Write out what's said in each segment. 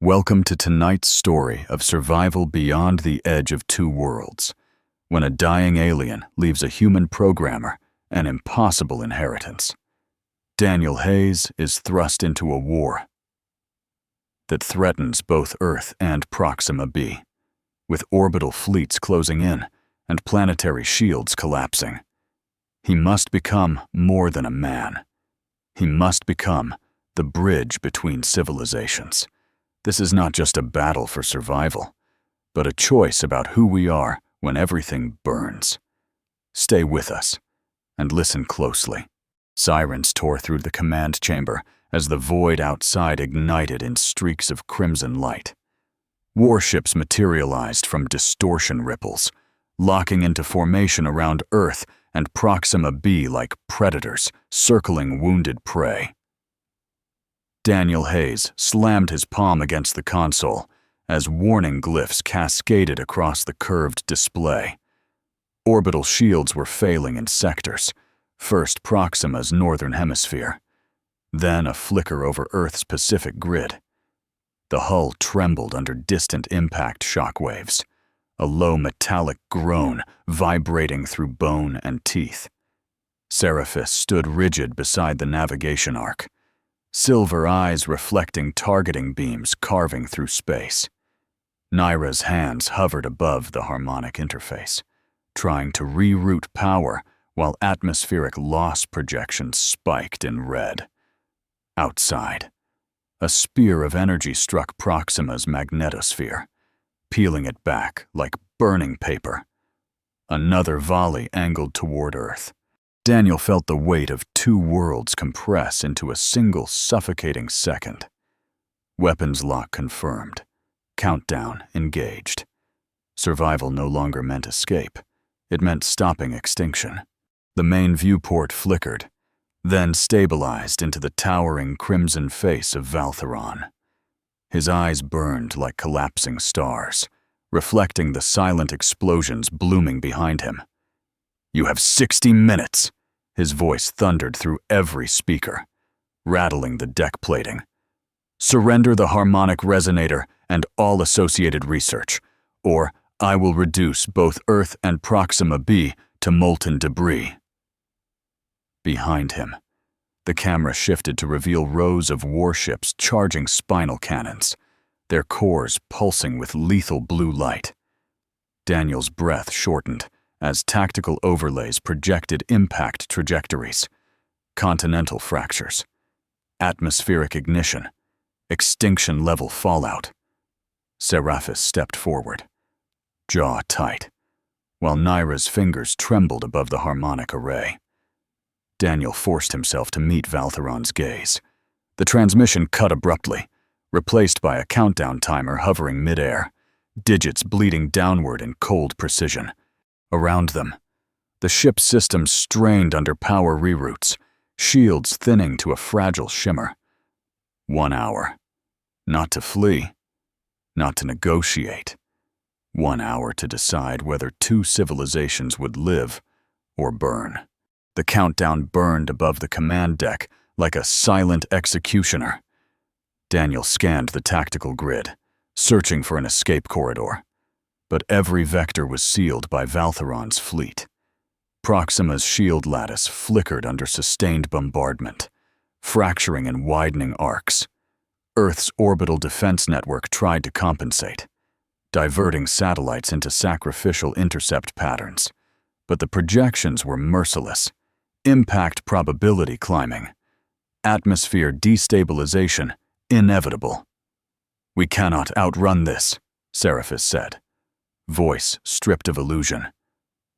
Welcome to tonight's story of survival beyond the edge of two worlds, when a dying alien leaves a human programmer an impossible inheritance. Daniel Hayes is thrust into a war that threatens both Earth and Proxima B, with orbital fleets closing in and planetary shields collapsing. He must become more than a man. He must become the bridge between civilizations. This is not just a battle for survival, but a choice about who we are when everything burns. Stay with us and listen closely. Sirens tore through the command chamber as the void outside ignited in streaks of crimson light. Warships materialized from distortion ripples, locking into formation around Earth and Proxima B like predators circling wounded prey. Daniel Hayes slammed his palm against the console as warning glyphs cascaded across the curved display. Orbital shields were failing in sectors, first Proxima's northern hemisphere, then a flicker over Earth's Pacific grid. The hull trembled under distant impact shockwaves, a low metallic groan vibrating through bone and teeth. Seraphis stood rigid beside the navigation arc, silver eyes reflecting targeting beams carving through space. Nyra's hands hovered above the harmonic interface, trying to reroute power while atmospheric loss projections spiked in red. Outside, a spear of energy struck Proxima's magnetosphere, peeling it back like burning paper. Another volley angled toward Earth. Daniel felt the weight of two worlds compress into a single suffocating second. Weapons lock confirmed. Countdown engaged. Survival no longer meant escape. It meant stopping extinction. The main viewport flickered, then stabilized into the towering crimson face of Valtheron. His eyes burned like collapsing stars, reflecting the silent explosions blooming behind him. "You have 60 minutes, his voice thundered through every speaker, rattling the deck plating. "Surrender the Harmonic Resonator and all associated research, or I will reduce both Earth and Proxima B to molten debris." Behind him, the camera shifted to reveal rows of warships charging spinal cannons, their cores pulsing with lethal blue light. Daniel's breath shortened as tactical overlays projected impact trajectories, continental fractures, atmospheric ignition, extinction-level fallout. Seraphis stepped forward, jaw tight, while Nyra's fingers trembled above the harmonic array. Daniel forced himself to meet Valtheron's gaze. The transmission cut abruptly, replaced by a countdown timer hovering midair, digits bleeding downward in cold precision. Around them, the ship's systems strained under power reroutes, shields thinning to a fragile shimmer. 1 hour. Not to flee, not to negotiate. 1 hour to decide whether two civilizations would live or burn. The countdown burned above the command deck like a silent executioner. Daniel scanned the tactical grid, searching for an escape corridor. But every vector was sealed by Valtheron's fleet. Proxima's shield lattice flickered under sustained bombardment, fracturing in widening arcs. Earth's orbital defense network tried to compensate, diverting satellites into sacrificial intercept patterns. But the projections were merciless, impact probability climbing, atmosphere destabilization inevitable. "We cannot outrun this," Seraphis said, voice stripped of illusion.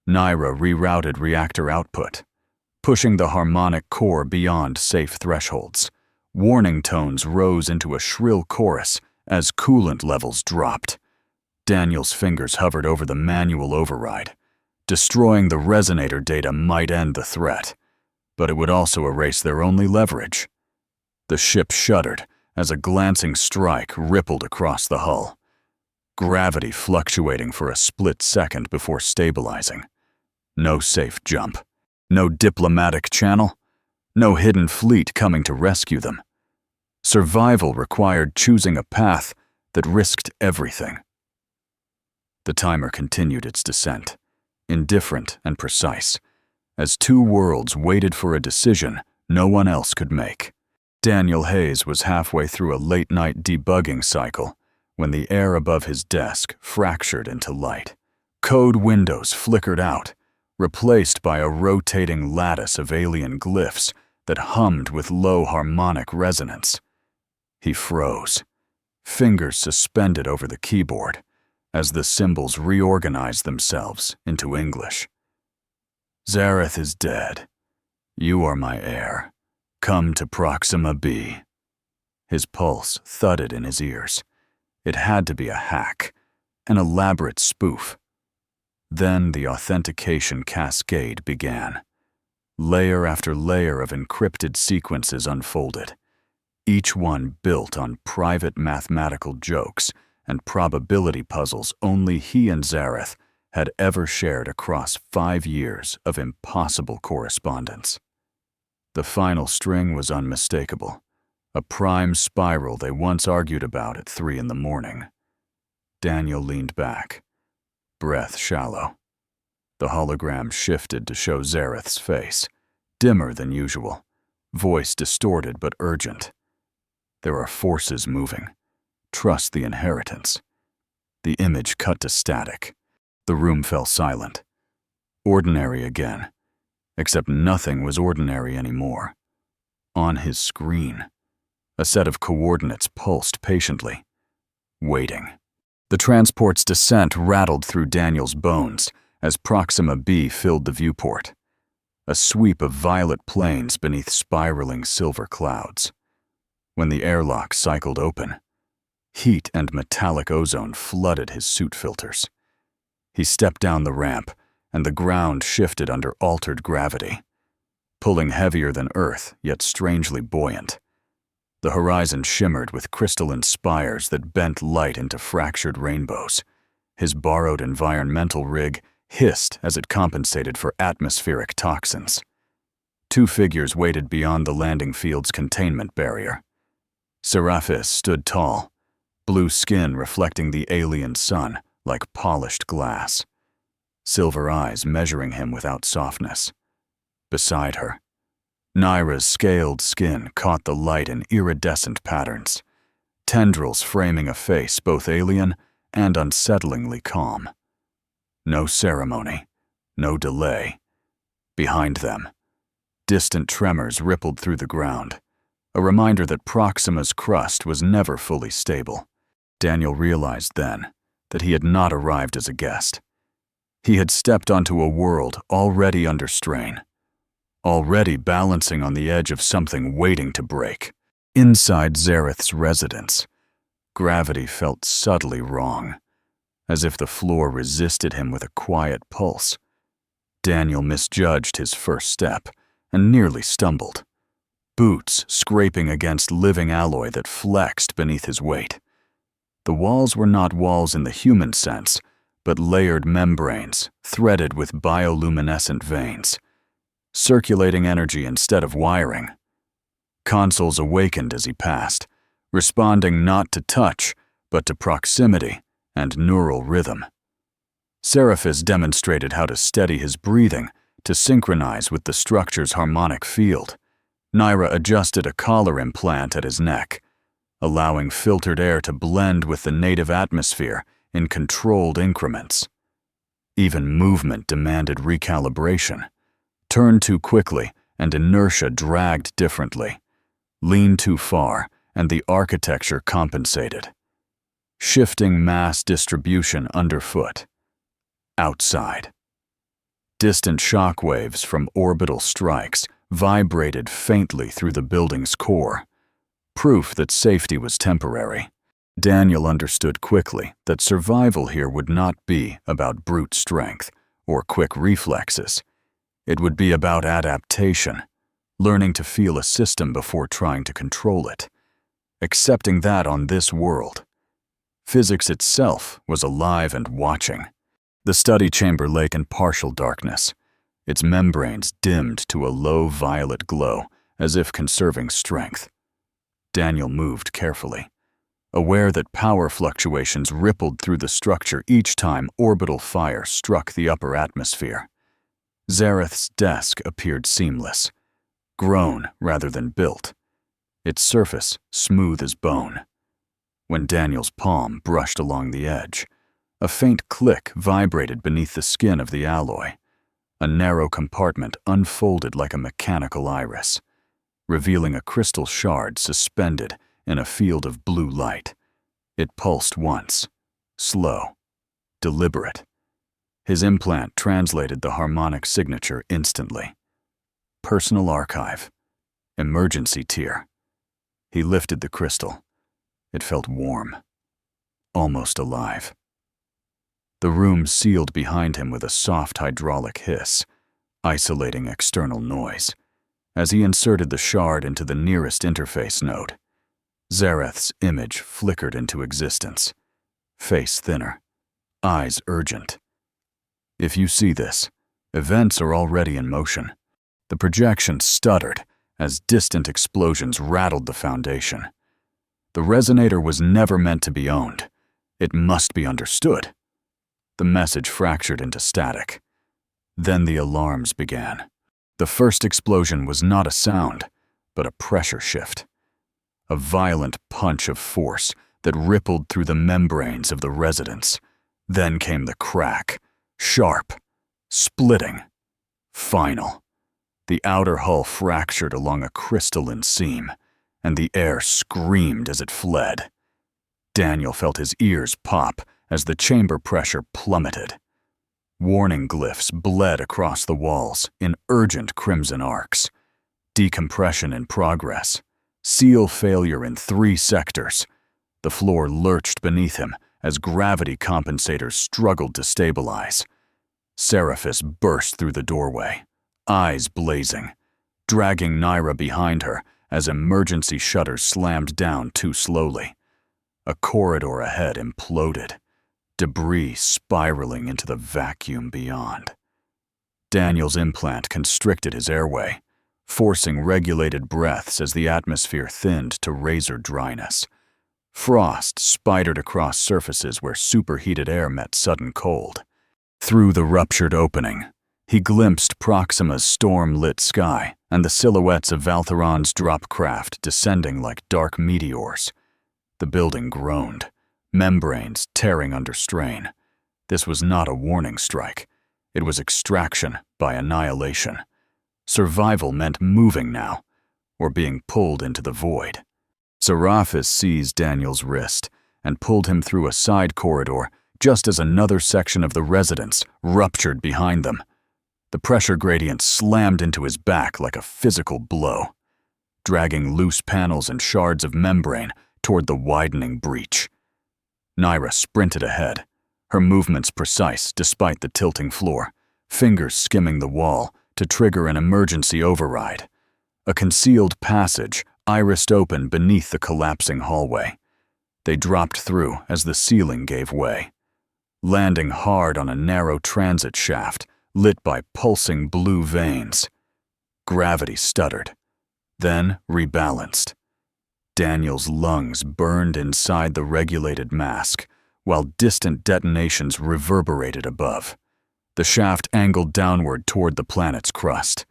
Nyra rerouted reactor output, pushing the harmonic core beyond safe thresholds. Warning tones rose into a shrill chorus as coolant levels dropped. Daniel's fingers hovered over the manual override. Destroying the resonator data might end the threat, but it would also erase their only leverage. The ship shuddered as a glancing strike rippled across the hull, gravity fluctuating for a split second before stabilizing. No safe jump, no diplomatic channel, no hidden fleet coming to rescue them. Survival required choosing a path that risked everything. The timer continued its descent, indifferent and precise, as two worlds waited for a decision no one else could make. Daniel Hayes was halfway through a late-night debugging cycle when the air above his desk fractured into light. Code windows flickered out, replaced by a rotating lattice of alien glyphs that hummed with low harmonic resonance. He froze, fingers suspended over the keyboard, as the symbols reorganized themselves into English. Zareth is dead. You are my heir. Come to Proxima B. His pulse thudded in his ears. It had to be a hack, an elaborate spoof. Then the authentication cascade began. Layer after layer of encrypted sequences unfolded, each one built on private mathematical jokes and probability puzzles only he and Zareth had ever shared across 5 years of impossible correspondence. The final string was unmistakable, a prime spiral they once argued about at 3 in the morning. Daniel leaned back, breath shallow. The hologram shifted to show Zareth's face, dimmer than usual, voice distorted but urgent. There are forces moving. Trust the inheritance. The image cut to static. The room fell silent. Ordinary again, except nothing was ordinary anymore. On his screen, a set of coordinates pulsed patiently, waiting. The transport's descent rattled through Daniel's bones as Proxima B filled the viewport, a sweep of violet plains beneath spiraling silver clouds. When the airlock cycled open, heat and metallic ozone flooded his suit filters. He stepped down the ramp, and the ground shifted under altered gravity, pulling heavier than Earth, yet strangely buoyant. The horizon shimmered with crystalline spires that bent light into fractured rainbows. His borrowed environmental rig hissed as it compensated for atmospheric toxins. 2 figures waited beyond the landing field's containment barrier. Seraphis stood tall, blue skin reflecting the alien sun like polished glass, silver eyes measuring him without softness. Beside her, Nyra's scaled skin caught the light in iridescent patterns, tendrils framing a face both alien and unsettlingly calm. No ceremony, no delay. Behind them, distant tremors rippled through the ground, a reminder that Proxima's crust was never fully stable. Daniel realized then that he had not arrived as a guest. He had stepped onto a world already under strain, already balancing on the edge of something waiting to break. Inside Zareth's residence, gravity felt subtly wrong, as if the floor resisted him with a quiet pulse. Daniel misjudged his first step and nearly stumbled, boots scraping against living alloy that flexed beneath his weight. The walls were not walls in the human sense, but layered membranes threaded with bioluminescent veins, circulating energy instead of wiring. Consoles awakened as he passed, responding not to touch, but to proximity and neural rhythm. Seraphis demonstrated how to steady his breathing to synchronize with the structure's harmonic field. Nyra adjusted a collar implant at his neck, allowing filtered air to blend with the native atmosphere in controlled increments. Even movement demanded recalibration. Turn too quickly and inertia dragged differently. Lean too far and the architecture compensated. Shifting mass distribution underfoot. Outside. Distant shock waves from orbital strikes vibrated faintly through the building's core, proof that safety was temporary. Daniel understood quickly that survival here would not be about brute strength or quick reflexes. It would be about adaptation, learning to feel a system before trying to control it, accepting that on this world, physics itself was alive and watching. The study chamber lay in partial darkness, its membranes dimmed to a low violet glow as if conserving strength. Daniel moved carefully, aware that power fluctuations rippled through the structure each time orbital fire struck the upper atmosphere. Zereth's desk appeared seamless, grown rather than built, its surface smooth as bone. When Daniel's palm brushed along the edge, a faint click vibrated beneath the skin of the alloy. A narrow compartment unfolded like a mechanical iris, revealing a crystal shard suspended in a field of blue light. It pulsed once, slow, deliberate. His implant translated the harmonic signature instantly. Personal archive. Emergency tier. He lifted the crystal. It felt warm, almost alive. The room sealed behind him with a soft hydraulic hiss, isolating external noise. As he inserted the shard into the nearest interface node, Zereth's image flickered into existence, face thinner, eyes urgent. If you see this, events are already in motion. The projection stuttered as distant explosions rattled the foundation. The resonator was never meant to be owned. It must be understood. The message fractured into static. Then the alarms began. The first explosion was not a sound, but a pressure shift. A violent punch of force that rippled through the membranes of the residence. Then came the crack, sharp, splitting, final. The outer hull fractured along a crystalline seam, and the air screamed as it fled. Daniel felt his ears pop as the chamber pressure plummeted. Warning glyphs bled across the walls in urgent crimson arcs. Decompression in progress. Seal failure in 3 sectors. The floor lurched beneath him as gravity compensators struggled to stabilize. Seraphis burst through the doorway, eyes blazing, dragging Nyra behind her as emergency shutters slammed down too slowly. A corridor ahead imploded, debris spiraling into the vacuum beyond. Daniel's implant constricted his airway, forcing regulated breaths as the atmosphere thinned to razor dryness. Frost spidered across surfaces where superheated air met sudden cold. Through the ruptured opening, he glimpsed Proxima's storm-lit sky and the silhouettes of Valtheron's drop craft descending like dark meteors. The building groaned, membranes tearing under strain. This was not a warning strike. It was extraction by annihilation. Survival meant moving now, or being pulled into the void. Seraphis seized Daniel's wrist and pulled him through a side corridor just as another section of the residence ruptured behind them. The pressure gradient slammed into his back like a physical blow, dragging loose panels and shards of membrane toward the widening breach. Nyra sprinted ahead, her movements precise despite the tilting floor, fingers skimming the wall to trigger an emergency override. A concealed passage irised open beneath the collapsing hallway. They dropped through as the ceiling gave way, landing hard on a narrow transit shaft lit by pulsing blue veins. Gravity stuttered, then rebalanced. Daniel's lungs burned inside the regulated mask, while distant detonations reverberated above. The shaft angled downward toward the planet's crust.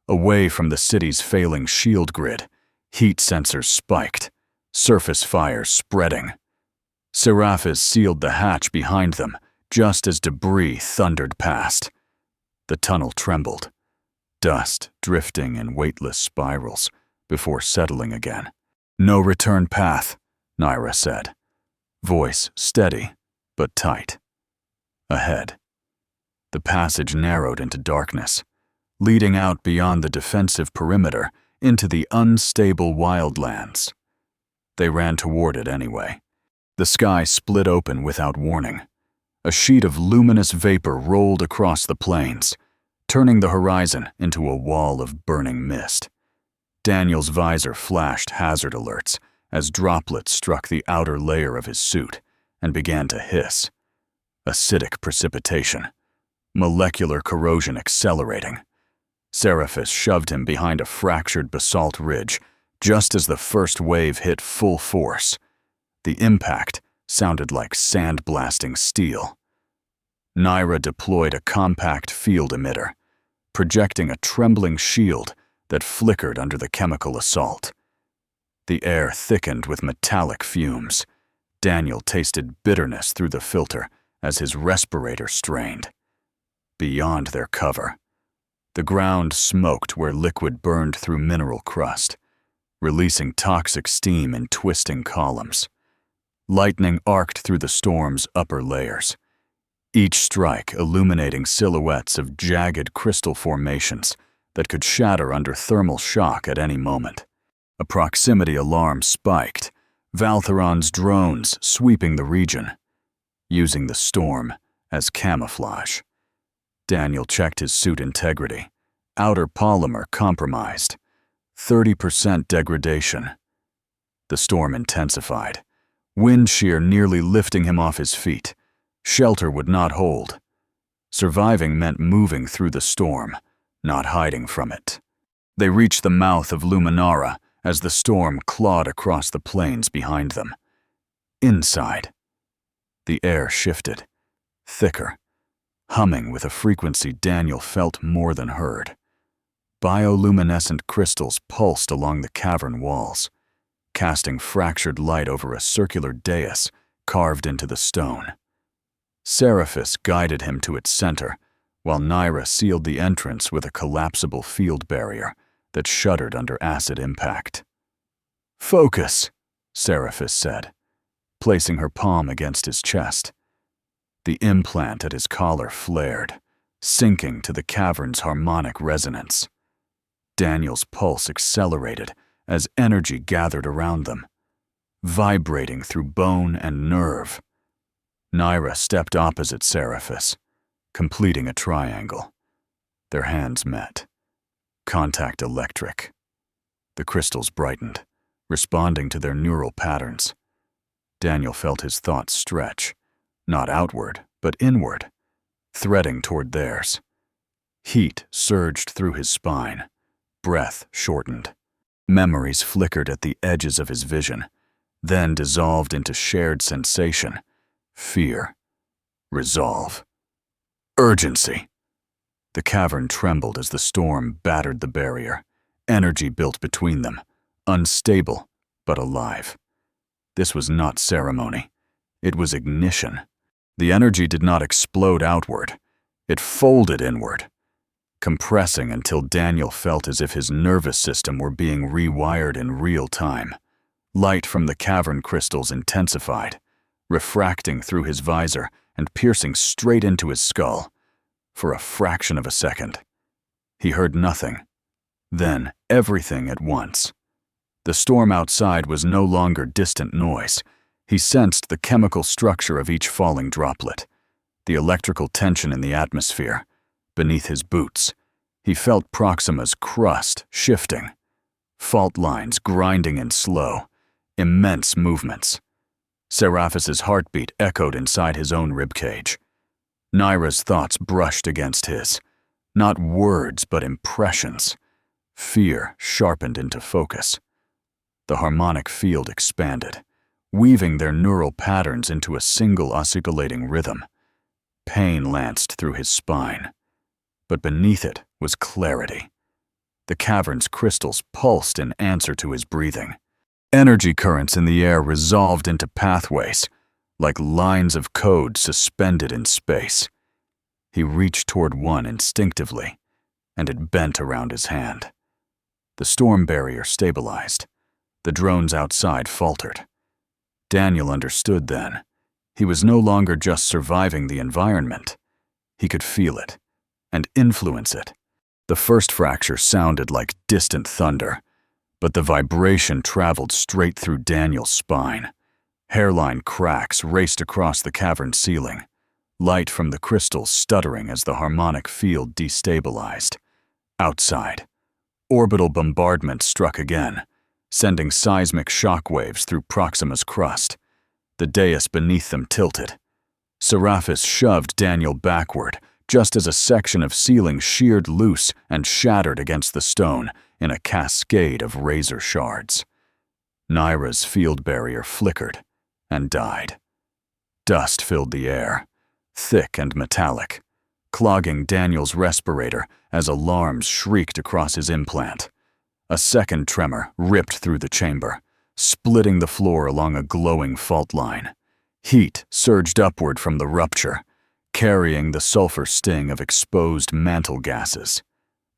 Away from the city's failing shield grid, heat sensors spiked, surface fire spreading. Seraphis sealed the hatch behind them just as debris thundered past. The tunnel trembled, dust drifting in weightless spirals before settling again. "No return path," Nyra said, voice steady but tight. Ahead, the passage narrowed into darkness, leading out beyond the defensive perimeter into the unstable wildlands. They ran toward it anyway. The sky split open without warning. A sheet of luminous vapor rolled across the plains, turning the horizon into a wall of burning mist. Daniel's visor flashed hazard alerts as droplets struck the outer layer of his suit and began to hiss. Acidic precipitation, molecular corrosion accelerating. Seraphis shoved him behind a fractured basalt ridge just as the first wave hit full force. The impact sounded like sand-blasting steel. Nyra deployed a compact field emitter, projecting a trembling shield that flickered under the chemical assault. The air thickened with metallic fumes. Daniel tasted bitterness through the filter as his respirator strained. Beyond their cover, the ground smoked where liquid burned through mineral crust, releasing toxic steam in twisting columns. Lightning arced through the storm's upper layers, each strike illuminating silhouettes of jagged crystal formations that could shatter under thermal shock at any moment. A proximity alarm spiked, Valtheron's drones sweeping the region, using the storm as camouflage. Daniel checked his suit integrity. Outer polymer compromised. 30% degradation. The storm intensified, wind shear nearly lifting him off his feet. Shelter would not hold. Surviving meant moving through the storm, not hiding from it. They reached the mouth of Luminara as the storm clawed across the plains behind them. Inside, the air shifted, thicker, humming with a frequency Daniel felt more than heard. Bioluminescent crystals pulsed along the cavern walls, casting fractured light over a circular dais carved into the stone. Seraphis guided him to its center, while Nyra sealed the entrance with a collapsible field barrier that shuddered under acid impact. "Focus," Seraphis said, placing her palm against his chest. The implant at his collar flared, sinking to the cavern's harmonic resonance. Daniel's pulse accelerated as energy gathered around them, vibrating through bone and nerve. Nyra stepped opposite Seraphis, completing a triangle. Their hands met. Contact electric. The crystals brightened, responding to their neural patterns. Daniel felt his thoughts stretch, not outward, but inward, threading toward theirs. Heat surged through his spine. Breath shortened. Memories flickered at the edges of his vision, then dissolved into shared sensation, fear, resolve, urgency. The cavern trembled as the storm battered the barrier. Energy built between them, unstable but alive. This was not ceremony. It was ignition. The energy did not explode outward. It folded inward, compressing until Daniel felt as if his nervous system were being rewired in real time. Light from the cavern crystals intensified, refracting through his visor and piercing straight into his skull. For a fraction of a second, he heard nothing, then everything at once. The storm outside was no longer distant noise. He sensed the chemical structure of each falling droplet, the electrical tension in the atmosphere. Beneath his boots, he felt Proxima's crust shifting, fault lines grinding in slow, immense movements. Seraphis's heartbeat echoed inside his own ribcage. Nyra's thoughts brushed against his, not words but impressions. Fear sharpened into focus. The harmonic field expanded, weaving their neural patterns into a single oscillating rhythm. Pain lanced through his spine, but beneath it was clarity. The cavern's crystals pulsed in answer to his breathing. Energy currents in the air resolved into pathways, like lines of code suspended in space. He reached toward one instinctively, and it bent around his hand. The storm barrier stabilized. The drones outside faltered. Daniel understood then. He was no longer just surviving the environment. He could feel it and influence it. The first fracture sounded like distant thunder, but the vibration traveled straight through Daniel's spine. Hairline cracks raced across the cavern ceiling, light from the crystals stuttering as the harmonic field destabilized. Outside, orbital bombardment struck again, sending seismic shockwaves through Proxima's crust. The dais beneath them tilted. Seraphis shoved Daniel backward, just as a section of ceiling sheared loose and shattered against the stone in a cascade of razor shards. Nyra's field barrier flickered, and died. Dust filled the air, thick and metallic, clogging Daniel's respirator as alarms shrieked across his implant. A second tremor ripped through the chamber, splitting the floor along a glowing fault line. Heat surged upward from the rupture, carrying the sulfur sting of exposed mantle gases.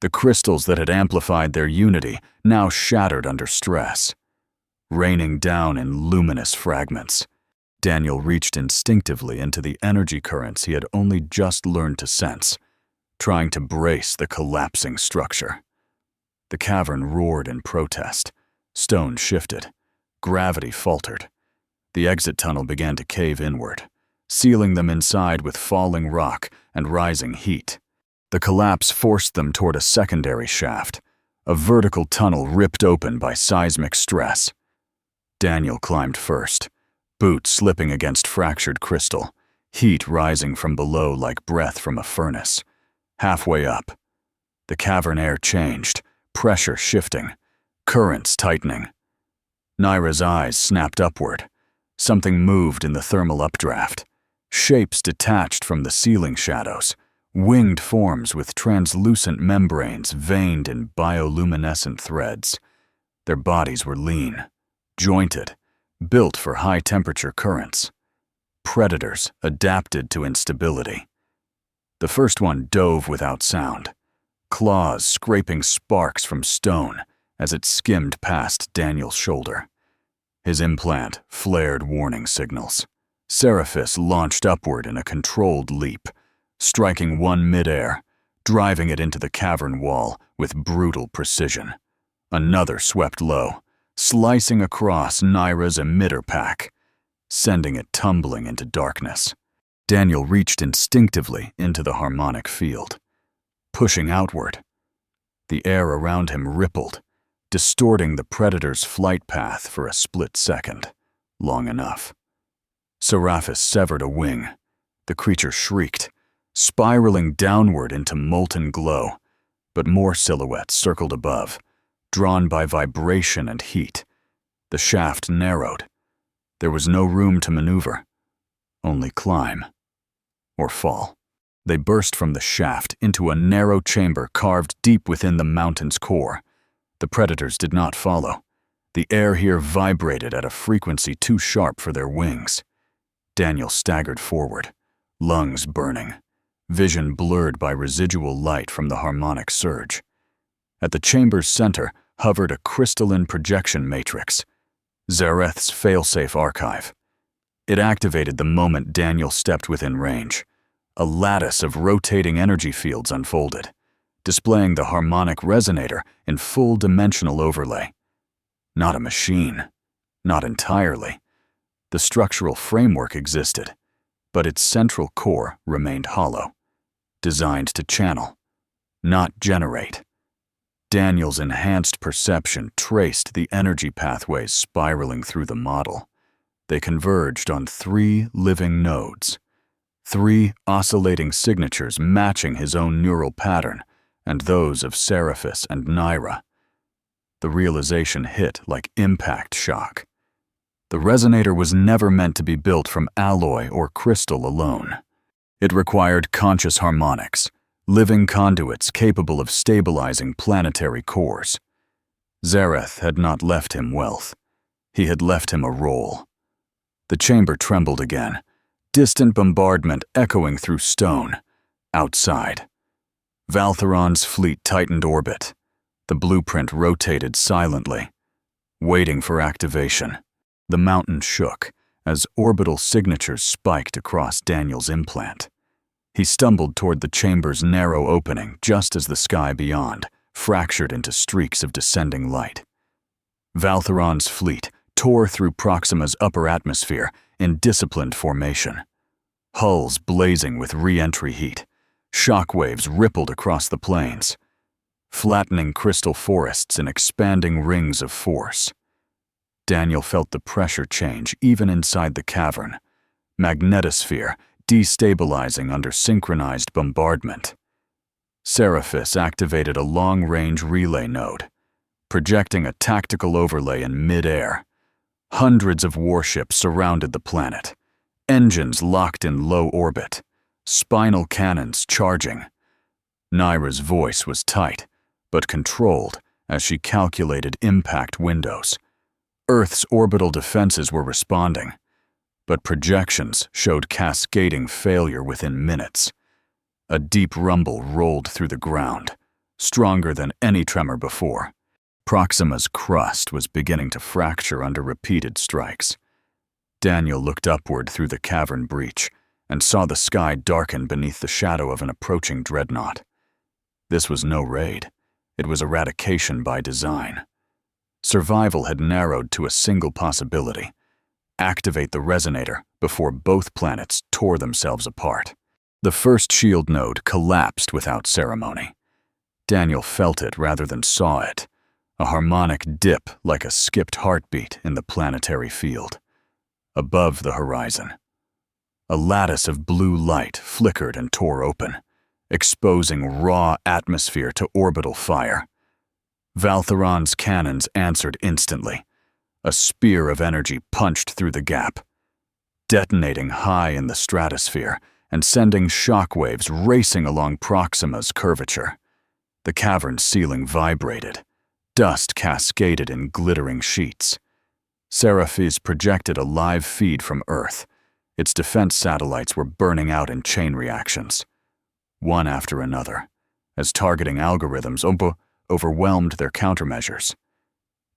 The crystals that had amplified their unity now shattered under stress, raining down in luminous fragments. Daniel reached instinctively into the energy currents he had only just learned to sense, trying to brace the collapsing structure. The cavern roared in protest. Stone shifted. Gravity faltered. The exit tunnel began to cave inward, sealing them inside with falling rock and rising heat. The collapse forced them toward a secondary shaft, a vertical tunnel ripped open by seismic stress. Daniel climbed first, boots slipping against fractured crystal, heat rising from below like breath from a furnace. Halfway up, the cavern air changed, pressure shifting, currents tightening. Nyra's eyes snapped upward. Something moved in the thermal updraft. Shapes detached from the ceiling shadows, winged forms with translucent membranes veined in bioluminescent threads. Their bodies were lean, jointed, built for high-temperature currents. Predators adapted to instability. The first one dove without sound, claws scraping sparks from stone as it skimmed past Daniel's shoulder. His implant flared warning signals. Seraphis launched upward in a controlled leap, striking one midair, driving it into the cavern wall with brutal precision. Another swept low, slicing across Nyra's emitter pack, sending it tumbling into darkness. Daniel reached instinctively into the harmonic field, pushing outward. The air around him rippled, distorting the predator's flight path for a split second, long enough. Seraphis severed a wing. The creature shrieked, spiraling downward into molten glow, but more silhouettes circled above, drawn by vibration and heat. The shaft narrowed. There was no room to maneuver, only climb or fall. They burst from the shaft into a narrow chamber carved deep within the mountain's core. The predators did not follow. The air here vibrated at a frequency too sharp for their wings. Daniel staggered forward, lungs burning, vision blurred by residual light from the harmonic surge. At the chamber's center hovered a crystalline projection matrix, Zareth's failsafe archive. It activated the moment Daniel stepped within range. A lattice of rotating energy fields unfolded, displaying the Harmonic Resonator in full-dimensional overlay. Not a machine, not entirely. The structural framework existed, but its central core remained hollow, designed to channel, not generate. Daniel's enhanced perception traced the energy pathways spiraling through the model. They converged on 3 living nodes, 3 oscillating signatures matching his own neural pattern and those of Seraphis and Nyra. The realization hit like impact shock. The resonator was never meant to be built from alloy or crystal alone. It required conscious harmonics, living conduits capable of stabilizing planetary cores. Zareth had not left him wealth. He had left him a role. The chamber trembled again, distant bombardment echoing through stone. Outside, Valtheron's fleet tightened orbit. The blueprint rotated silently, waiting for activation. The mountain shook as orbital signatures spiked across Daniel's implant. He stumbled toward the chamber's narrow opening just as the sky beyond fractured into streaks of descending light. Valtheron's fleet tore through Proxima's upper atmosphere in disciplined formation. Hulls blazing with re-entry heat, shockwaves rippled across the plains, flattening crystal forests in expanding rings of force. Daniel felt the pressure change even inside the cavern, magnetosphere destabilizing under synchronized bombardment. Seraphis activated a long-range relay node, projecting a tactical overlay in mid-air. Hundreds of warships surrounded the planet, engines locked in low orbit, spinal cannons charging. Nyra's voice was tight, but controlled as she calculated impact windows. Earth's orbital defenses were responding, but projections showed cascading failure within minutes. A deep rumble rolled through the ground, stronger than any tremor before. Proxima's crust was beginning to fracture under repeated strikes. Daniel looked upward through the cavern breach and saw the sky darken beneath the shadow of an approaching dreadnought. This was no raid. It was eradication by design. Survival had narrowed to a single possibility: activate the resonator before both planets tore themselves apart. The first shield node collapsed without ceremony. Daniel felt it rather than saw it, a harmonic dip like a skipped heartbeat in the planetary field. Above the horizon, a lattice of blue light flickered and tore open, exposing raw atmosphere to orbital fire. Valtheron's cannons answered instantly. A spear of energy punched through the gap, detonating high in the stratosphere and sending shockwaves racing along Proxima's curvature. The cavern's ceiling vibrated. Dust cascaded in glittering sheets. Seraphis projected a live feed from Earth. Its defense satellites were burning out in chain reactions, one after another, as targeting algorithms overwhelmed their countermeasures.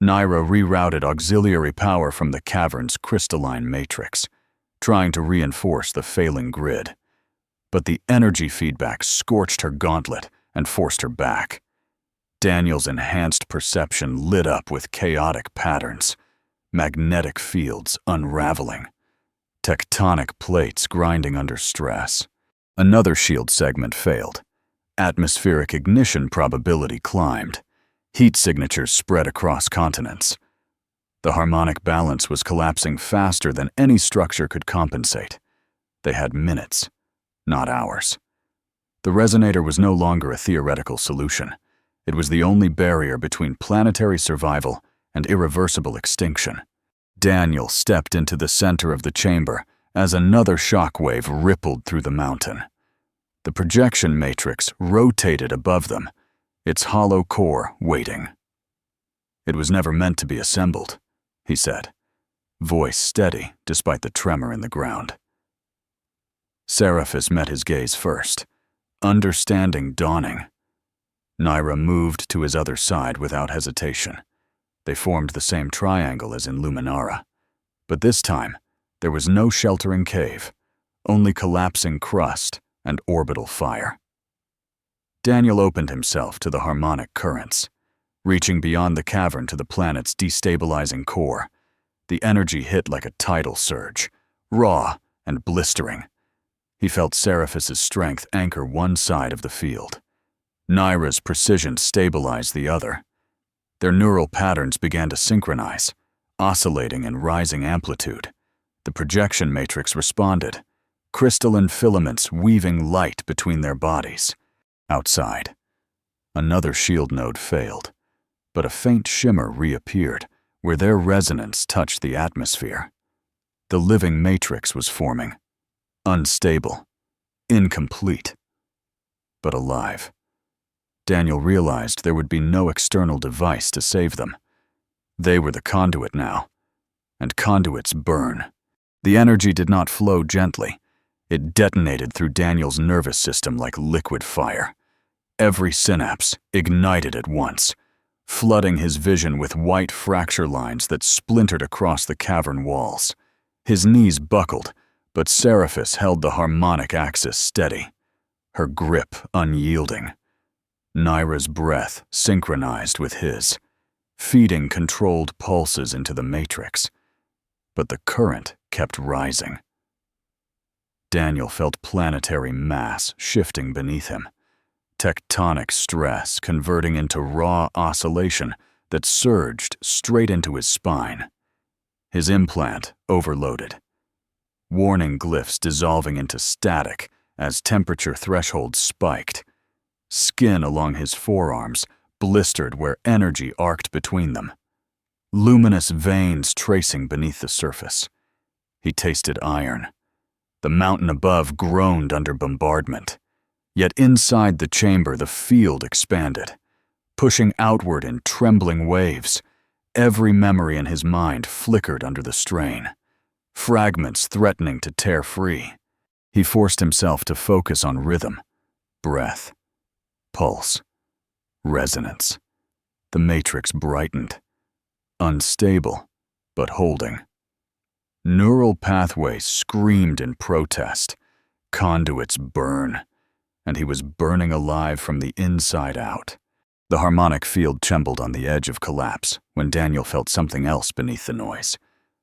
Nyra rerouted auxiliary power from the cavern's crystalline matrix, trying to reinforce the failing grid. But the energy feedback scorched her gauntlet and forced her back. Daniel's enhanced perception lit up with chaotic patterns, magnetic fields unraveling, tectonic plates grinding under stress. Another shield segment failed. Atmospheric ignition probability climbed. Heat signatures spread across continents. The harmonic balance was collapsing faster than any structure could compensate. They had minutes, not hours. The resonator was no longer a theoretical solution. It was the only barrier between planetary survival and irreversible extinction. Daniel stepped into the center of the chamber as another shockwave rippled through the mountain. The projection matrix rotated above them, its hollow core waiting. "It was never meant to be assembled," he said, voice steady despite the tremor in the ground. Seraphis met his gaze first, understanding dawning. Nyra moved to his other side without hesitation. They formed the same triangle as in Luminara, but this time there was no sheltering cave, only collapsing crust and orbital fire. Daniel opened himself to the harmonic currents, reaching beyond the cavern to the planet's destabilizing core. The energy hit like a tidal surge, raw and blistering. He felt Seraphis's strength anchor one side of the field. Nyra's precision stabilized the other. Their neural patterns began to synchronize, oscillating in rising amplitude. The projection matrix responded, crystalline filaments weaving light between their bodies. Outside, another shield node failed, but a faint shimmer reappeared where their resonance touched the atmosphere. The living matrix was forming, unstable, incomplete, but alive. Daniel realized there would be no external device to save them. They were the conduit now, and conduits burn. The energy did not flow gently. It detonated through Daniel's nervous system like liquid fire. Every synapse ignited at once, flooding his vision with white fracture lines that splintered across the cavern walls. His knees buckled, but Seraphis held the harmonic axis steady, her grip unyielding. Nyra's breath synchronized with his, feeding controlled pulses into the matrix, but the current kept rising. Daniel felt planetary mass shifting beneath him, tectonic stress converting into raw oscillation that surged straight into his spine. His implant overloaded, warning glyphs dissolving into static as temperature thresholds spiked. Skin along his forearms blistered where energy arced between them. luminous veins tracing beneath the surface. He tasted iron. The mountain above groaned under bombardment. Yet inside the chamber, the field expanded, pushing outward in trembling waves. Every memory in his mind flickered under the strain, fragments threatening to tear free. He forced himself to focus on rhythm, breath, pulse, resonance. The matrix brightened, unstable, but holding. Neural pathways screamed in protest, conduits burn, and he was burning alive from the inside out. The harmonic field trembled on the edge of collapse when Daniel felt something else beneath the noise,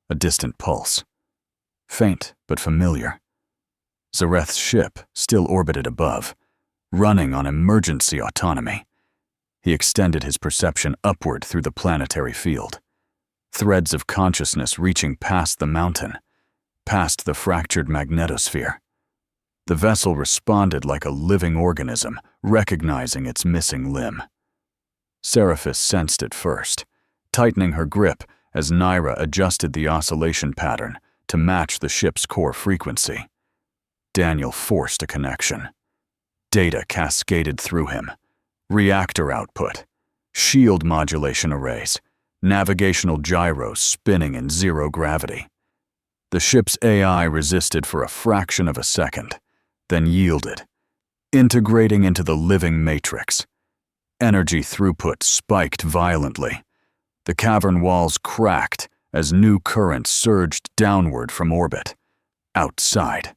a distant pulse. Faint but familiar. Zareth's ship still orbited above, running on emergency autonomy. He extended his perception upward through the planetary field, threads of consciousness reaching past the mountain, past the fractured magnetosphere. The vessel responded like a living organism, recognizing its missing limb. Seraphis sensed it first, tightening her grip as Nyra adjusted the oscillation pattern to match the ship's core frequency. Daniel forced a connection. Data cascaded through him. Reactor output, shield modulation arrays, navigational gyros spinning in zero gravity. The ship's AI resisted for a fraction of a second, then yielded, integrating into the living matrix. Energy throughput spiked violently. The cavern walls cracked as new currents surged downward from orbit. Outside,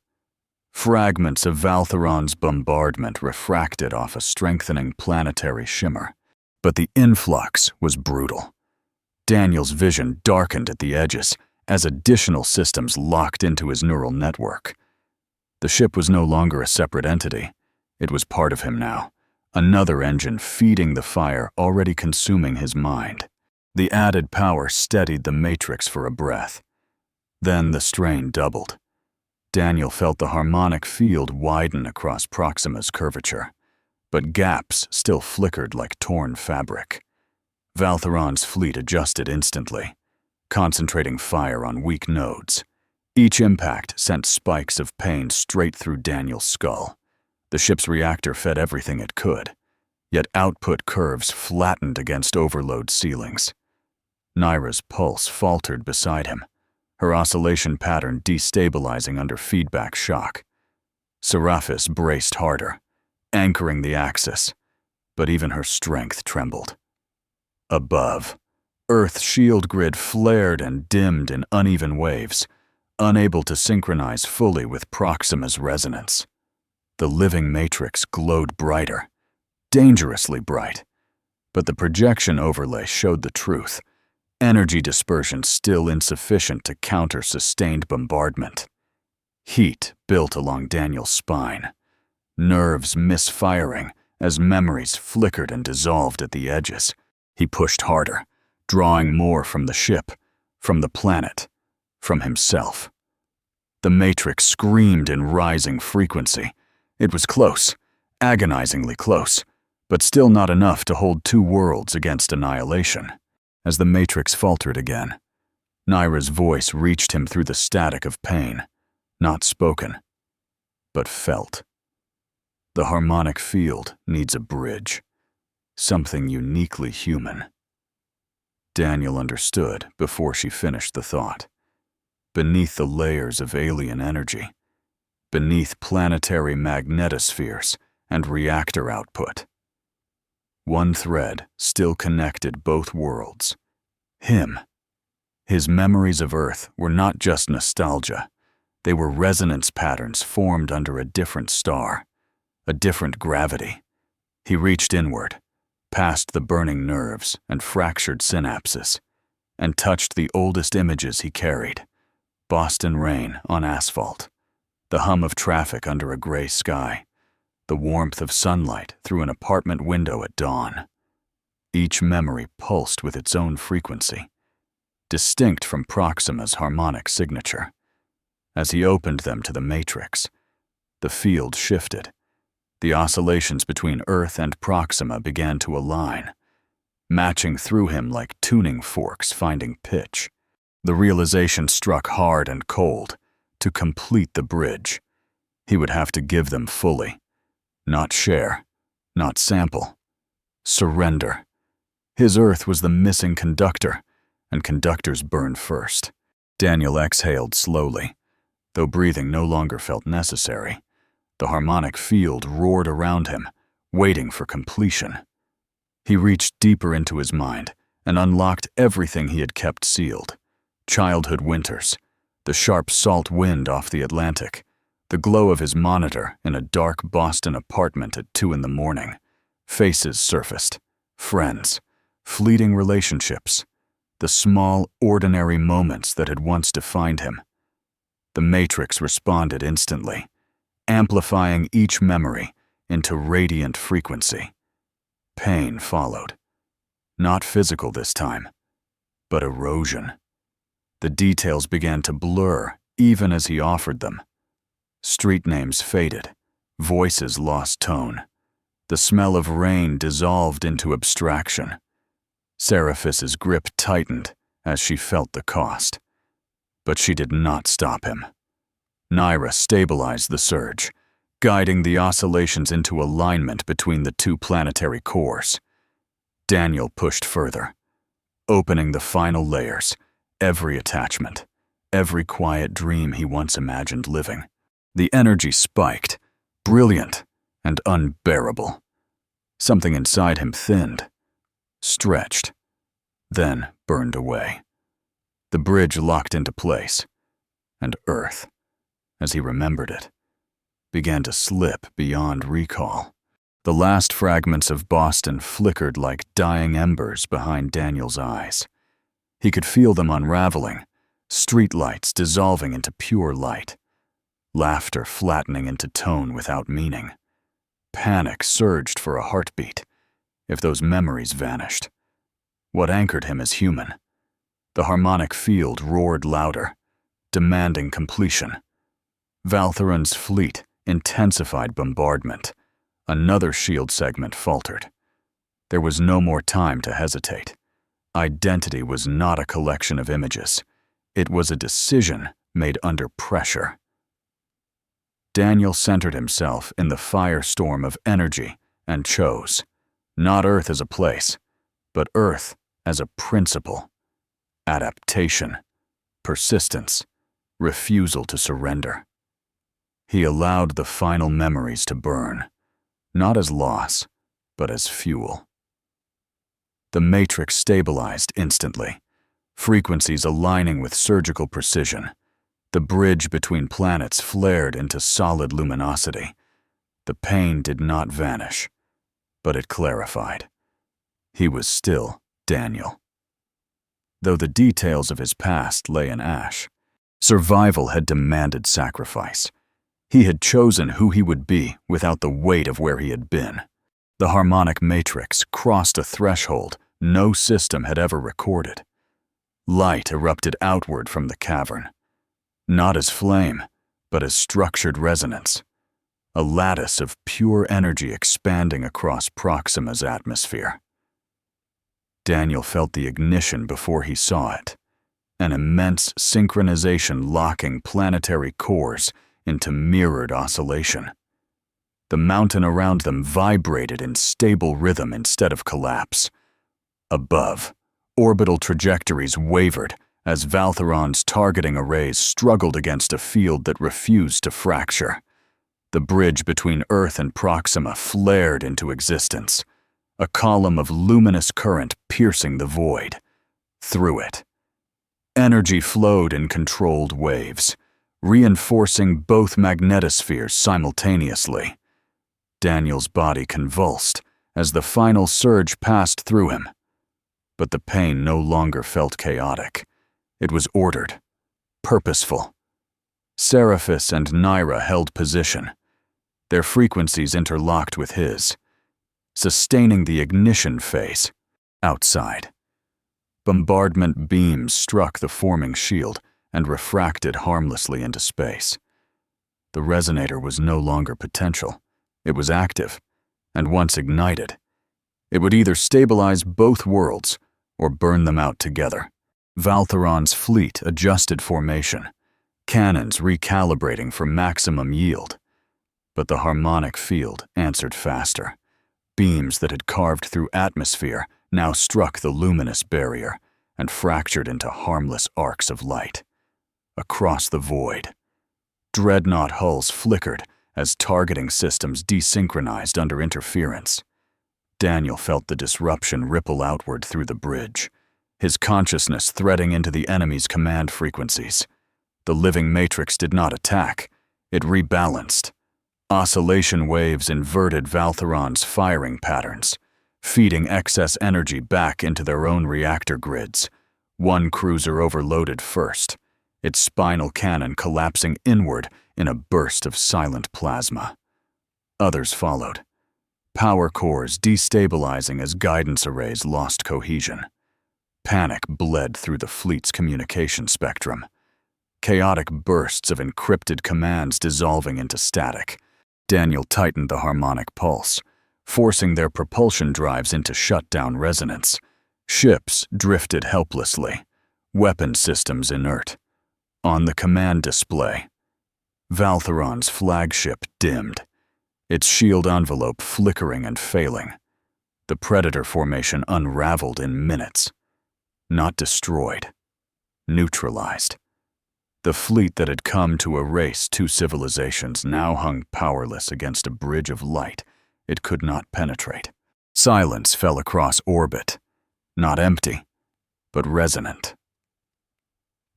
fragments of Valtheron's bombardment refracted off a strengthening planetary shimmer. But the influx was brutal. Daniel's vision darkened at the edges as additional systems locked into his neural network. The ship was no longer a separate entity. It was part of him now, another engine feeding the fire already consuming his mind. The added power steadied the matrix for a breath. Then the strain doubled. Daniel felt the harmonic field widen across Proxima's curvature, but gaps still flickered like torn fabric. Valtheron's fleet adjusted instantly, concentrating fire on weak nodes. Each impact sent spikes of pain straight through Daniel's skull. The ship's reactor fed everything it could, yet output curves flattened against overload ceilings. Nyra's pulse faltered beside him, her oscillation pattern destabilizing under feedback shock. Seraphis braced harder, anchoring the axis, but even her strength trembled. Above, Earth's shield grid flared and dimmed in uneven waves, unable to synchronize fully with Proxima's resonance. The living matrix glowed brighter, dangerously bright, but the projection overlay showed the truth. Energy dispersion still insufficient to counter sustained bombardment. Heat built along Daniel's spine, nerves misfiring as memories flickered and dissolved at the edges. He pushed harder, drawing more from the ship, from the planet, from himself. The matrix screamed in rising frequency. It was close, agonizingly close, but still not enough to hold two worlds against annihilation. As the matrix faltered again, Nyra's voice reached him through the static of pain, not spoken, but felt. The harmonic field needs a bridge, something uniquely human. Daniel understood before she finished the thought. Beneath the layers of alien energy, beneath planetary magnetospheres and reactor output, one thread still connected both worlds. Him. His memories of Earth were not just nostalgia. They were resonance patterns formed under a different star, a different gravity. He reached inward, past the burning nerves and fractured synapses, and touched the oldest images he carried. Boston rain on asphalt, the hum of traffic under a gray sky, the warmth of sunlight through an apartment window at dawn. Each memory pulsed with its own frequency, distinct from Proxima's harmonic signature. As he opened them to the matrix, the field shifted. The oscillations between Earth and Proxima began to align. matching through him like tuning forks finding pitch. The realization struck hard and cold. To complete the bridge, he would have to give them fully. Not share, not sample. Surrender. His Earth was the missing conductor, and conductors burn first. Daniel exhaled slowly, though breathing no longer felt necessary. The harmonic field roared around him, waiting for completion. He reached deeper into his mind and unlocked everything he had kept sealed. Childhood winters, the sharp salt wind off the Atlantic, the glow of his monitor in a dark Boston apartment at 2 a.m. Faces surfaced, friends, fleeting relationships, the small, ordinary moments that had once defined him. The Matrix responded instantly, amplifying each memory into radiant frequency. Pain followed. Not physical this time, but erosion. The details began to blur even as he offered them. Street names faded, voices lost tone. The smell of rain dissolved into abstraction. Seraphis's grip tightened as she felt the cost. But she did not stop him. Nyra stabilized the surge, guiding the oscillations into alignment between the two planetary cores. Daniel pushed further, opening the final layers, every attachment, every quiet dream he once imagined living. The energy spiked, brilliant and unbearable. Something inside him thinned, stretched, then burned away. The bridge locked into place, and Earth, as he remembered it, began to slip beyond recall. The last fragments of Boston flickered like dying embers behind Daniel's eyes. He could feel them unraveling, streetlights dissolving into pure light, laughter flattening into tone without meaning. Panic surged for a heartbeat. If those memories vanished, what anchored him as human? The harmonic field roared louder, demanding completion. Valtheron's fleet intensified bombardment. Another shield segment faltered. There was no more time to hesitate. Identity was not a collection of images. It was a decision made under pressure. Daniel centered himself in the firestorm of energy and chose, not Earth as a place, but Earth as a principle. Adaptation, persistence, refusal to surrender. He allowed the final memories to burn, not as loss, but as fuel. The Matrix stabilized instantly, frequencies aligning with surgical precision. The bridge between planets flared into solid luminosity. The pain did not vanish, but it clarified. He was still Daniel. Though the details of his past lay in ash, survival had demanded sacrifice. He had chosen who he would be without the weight of where he had been. The harmonic matrix crossed a threshold no system had ever recorded. Light erupted outward from the cavern, not as flame, but as structured resonance, a lattice of pure energy expanding across Proxima's atmosphere. Daniel felt the ignition before he saw it, an immense synchronization locking planetary cores into mirrored oscillation. The mountain around them vibrated in stable rhythm instead of collapse. Above, orbital trajectories wavered as Valtheron's targeting arrays struggled against a field that refused to fracture. The bridge between Earth and Proxima flared into existence, a column of luminous current piercing the void. Through it, energy flowed in controlled waves, reinforcing both magnetospheres simultaneously. Daniel's body convulsed as the final surge passed through him. But the pain no longer felt chaotic. It was ordered, purposeful. Seraphis and Nyra held position, their frequencies interlocked with his, sustaining the ignition phase. Outside, bombardment beams struck the forming shield and refracted harmlessly into space. The resonator was no longer potential. It was active, and once ignited, It would either stabilize both worlds or burn them out together. Valtheron's fleet adjusted formation, cannons recalibrating for maximum yield. But the harmonic field answered faster. Beams that had carved through atmosphere now struck the luminous barrier and fractured into harmless arcs of light. Across the void, dreadnought hulls flickered as targeting systems desynchronized under interference. Daniel felt the disruption ripple outward through the bridge, his consciousness threading into the enemy's command frequencies. The living matrix did not attack, it rebalanced. Oscillation waves inverted Valtheron's firing patterns, feeding excess energy back into their own reactor grids. One cruiser overloaded first, its spinal cannon collapsing inward in a burst of silent plasma. Others followed, power cores destabilizing as guidance arrays lost cohesion. Panic bled through the fleet's communication spectrum, chaotic bursts of encrypted commands dissolving into static. Daniel tightened the harmonic pulse, forcing their propulsion drives into shutdown resonance. Ships drifted helplessly, weapon systems inert. On the command display, Valtheron's flagship dimmed, its shield envelope flickering and failing. The Predator formation unraveled in minutes. Not destroyed, neutralized. The fleet that had come to erase two civilizations now hung powerless against a bridge of light it could not penetrate. Silence fell across orbit, not empty, but resonant.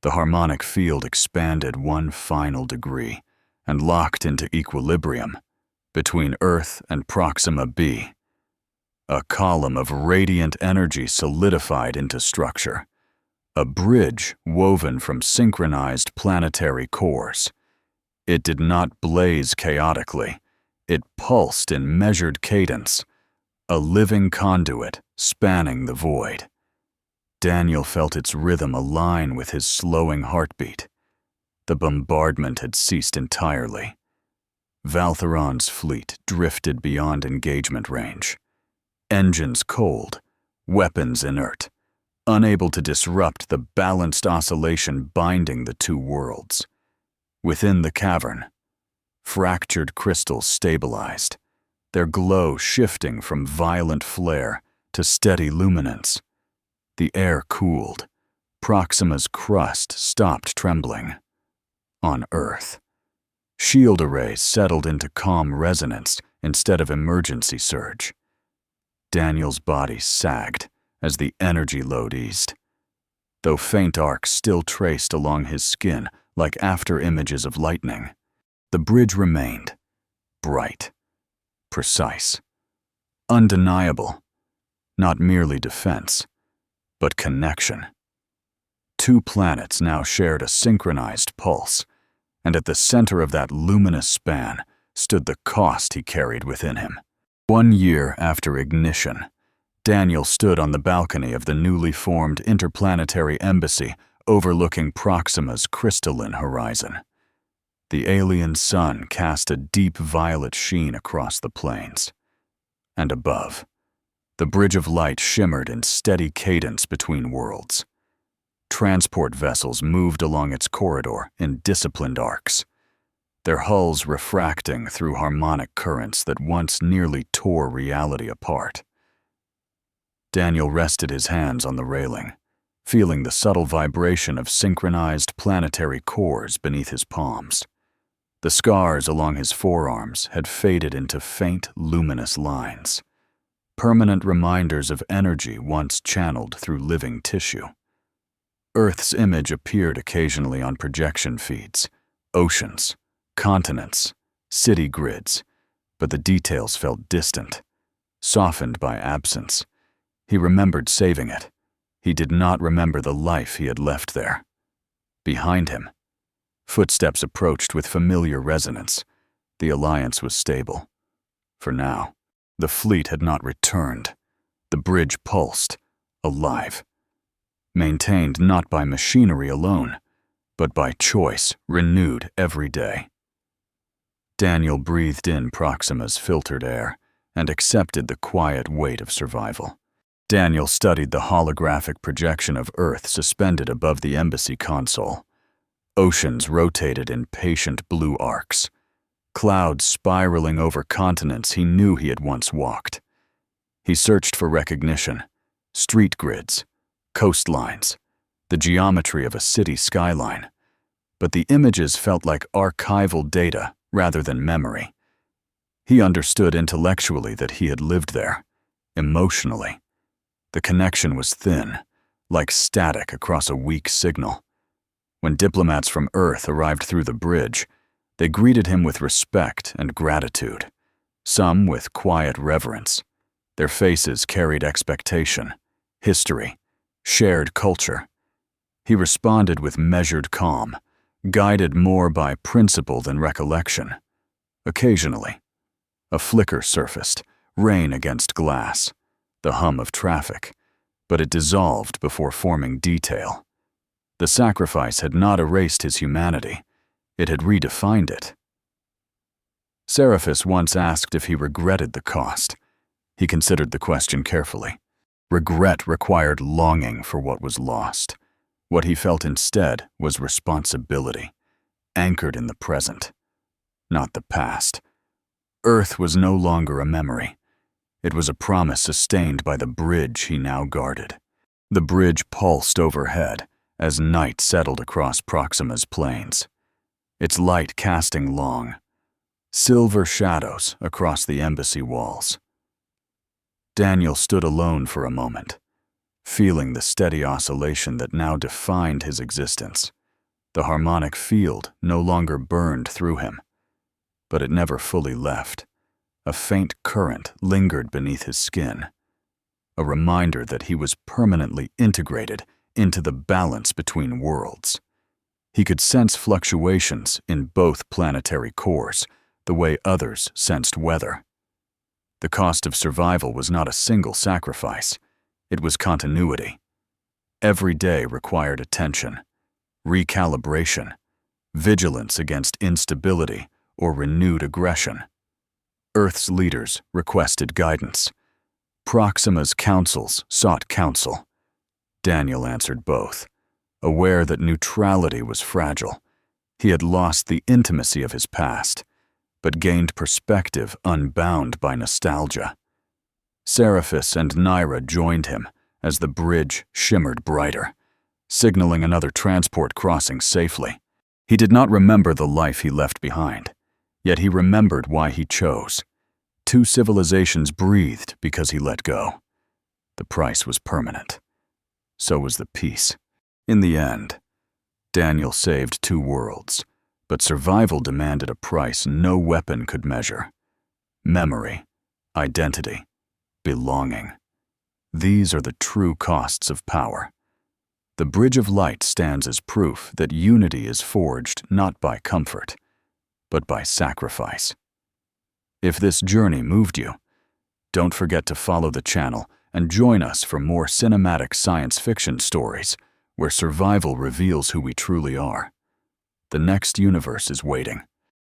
The harmonic field expanded one final degree and locked into equilibrium between Earth and Proxima B. A column of radiant energy solidified into structure, a bridge woven from synchronized planetary cores. It did not blaze chaotically, it pulsed in measured cadence, a living conduit spanning the void. Daniel felt its rhythm align with his slowing heartbeat. The bombardment had ceased entirely. Valtheron's fleet drifted beyond engagement range. Engines cold, weapons inert, unable to disrupt the balanced oscillation binding the two worlds. Within the cavern, fractured crystals stabilized, their glow shifting from violent flare to steady luminance. The air cooled. Proxima's crust stopped trembling. On Earth, shield arrays settled into calm resonance instead of emergency surge. Daniel's body sagged as the energy load eased, though faint arcs still traced along his skin like after images of lightning. The bridge remained, bright, precise, undeniable, not merely defense, but connection. Two planets now shared a synchronized pulse, and at the center of that luminous span stood the cost he carried within him. 1 year after ignition, Daniel stood on the balcony of the newly formed interplanetary embassy overlooking Proxima's crystalline horizon. The alien sun cast a deep violet sheen across the plains. And above, the bridge of light shimmered in steady cadence between worlds. Transport vessels moved along its corridor in disciplined arcs, their hulls refracting through harmonic currents that once nearly tore reality apart. Daniel rested his hands on the railing, feeling the subtle vibration of synchronized planetary cores beneath his palms. The scars along his forearms had faded into faint, luminous lines, permanent reminders of energy once channeled through living tissue. Earth's image appeared occasionally on projection feeds, oceans, continents, city grids, but the details felt distant, softened by absence. He remembered saving it. He did not remember the life he had left there. Behind him, footsteps approached with familiar resonance. The alliance was stable. For now, the fleet had not returned. The bridge pulsed, alive, maintained not by machinery alone, but by choice renewed every day. Daniel breathed in Proxima's filtered air and accepted the quiet weight of survival. Daniel studied the holographic projection of Earth suspended above the embassy console. Oceans rotated in patient blue arcs, clouds spiraling over continents he knew he had once walked. He searched for recognition, street grids, coastlines, the geometry of a city skyline, but the images felt like archival data rather than memory. He understood intellectually that he had lived there. Emotionally, the connection was thin, like static across a weak signal. When diplomats from Earth arrived through the bridge, they greeted him with respect and gratitude, some with quiet reverence. Their faces carried expectation, history, shared culture. He responded with measured calm, guided more by principle than recollection. Occasionally, a flicker surfaced, rain against glass, the hum of traffic, but it dissolved before forming detail. The sacrifice had not erased his humanity, it had redefined it. Seraphis once asked if he regretted the cost. He considered the question carefully. Regret required longing for what was lost. What he felt instead was responsibility, anchored in the present, not the past. Earth was no longer a memory. It was a promise sustained by the bridge he now guarded. The bridge pulsed overhead as night settled across Proxima's plains, its light casting long, silver shadows across the embassy walls. Daniel stood alone for a moment, feeling the steady oscillation that now defined his existence. The harmonic field no longer burned through him, but it never fully left. A faint current lingered beneath his skin, a reminder that he was permanently integrated into the balance between worlds. He could sense fluctuations in both planetary cores, the way others sensed weather. The cost of survival was not a single sacrifice, it was continuity. Every day required attention, recalibration, vigilance against instability or renewed aggression. Earth's leaders requested guidance. Proxima's councils sought counsel. Daniel answered both, aware that neutrality was fragile. He had lost the intimacy of his past, but gained perspective unbound by nostalgia. Seraphis and Nyra joined him as the bridge shimmered brighter, signaling another transport crossing safely. He did not remember the life he left behind, yet he remembered why he chose. 2 civilizations breathed because he let go. The price was permanent. So was the peace. In the end, Daniel saved 2 worlds, but survival demanded a price no weapon could measure. Memory, identity, belonging. These are the true costs of power. The Bridge of Light stands as proof that unity is forged not by comfort, but by sacrifice. If this journey moved you, don't forget to follow the channel and join us for more cinematic science fiction stories where survival reveals who we truly are. The next universe is waiting.